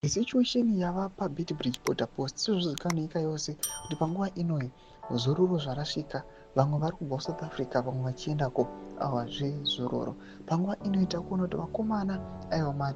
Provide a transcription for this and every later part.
Situation yava paBitBridge border post sezvozivikanwa nyika yose kuti panguva inoi zororo zvarasvika. Vamwe vari kubva South Africa, vamwe vachiendako zvezororo. Panguva inoita kuona kuti vakomana aiwa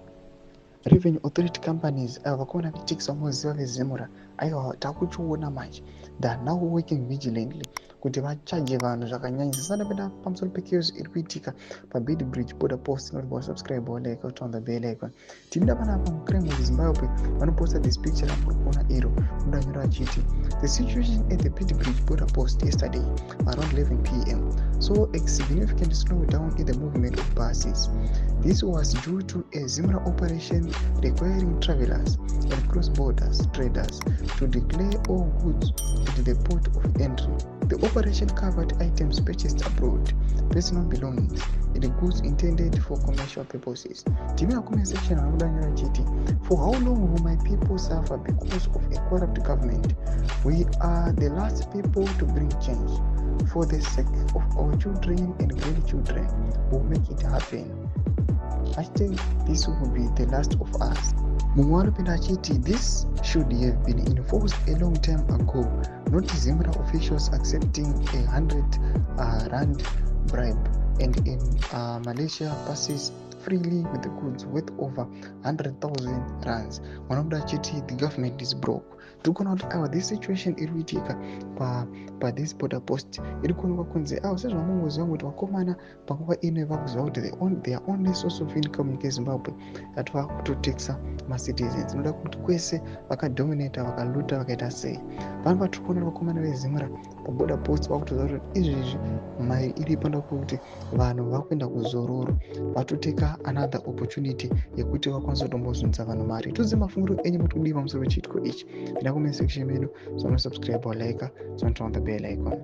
Revenue Authority companies vakomana veTax vanoziva vezimura aiwa takuchiona manje they are now working vigilantly kuti vachaje vanhu zvakanyanyisa. Sandapinda pamusoro pechaos iri kuitika paBitBridge border post. Inokuti subscribe like on the bell icon. Tinda panapa mucrime of Zimbabwe vanoposta this picture ramuri kuona iro unonyora vachiti the situation at the BitBridge border post yesterday around 11 p.m. saw a significant slowdown in the movement of buses. This was due to a Zimra operation requiring travelers and cross-borders traders to declare all goods at the port of entry. The operation covered items purchased abroad, personal belongings, and goods intended for commercial purposes. Timina comment section anodanyira chiti, for how long will my people suffer because of a corrupt government? We are the last people to bring change. For the sake of our children and grandchildren, we'll make it happen. Hashtag this will be the last of us. Mumwarupinda achiti this should have been enforced a long time ago, not Zimra officials accepting a 100 rand bribe and in Malaysia passes freely with the goods worth over 100,000 rands. Manobuda achiti the government is broke. Tikona kuti this situation iri kuitika this border post iri kuonekwa kunze sezvamungoziva kuti vakomana panguva ino vakuziva kuti their only source of income nyika yeZimbabwe that vakutotaxa macitizens. Inoda kuti kwese vakadominata vakaluta vakaita sei. Vanhu vatiri kuona vakomana vezimura paborder post vakutoziva kuti izvezvi mari iri panda kuti vanhu vakuenda kuzororo vatoteka another opportunity yekuti vakwanisa kutombozunza vanhu mari. Tudze mafungiro enyu muri kudii pamusoro pechiitiko ichi. Pinda comment section medu, so subscribe or like, so turn on the bell icon.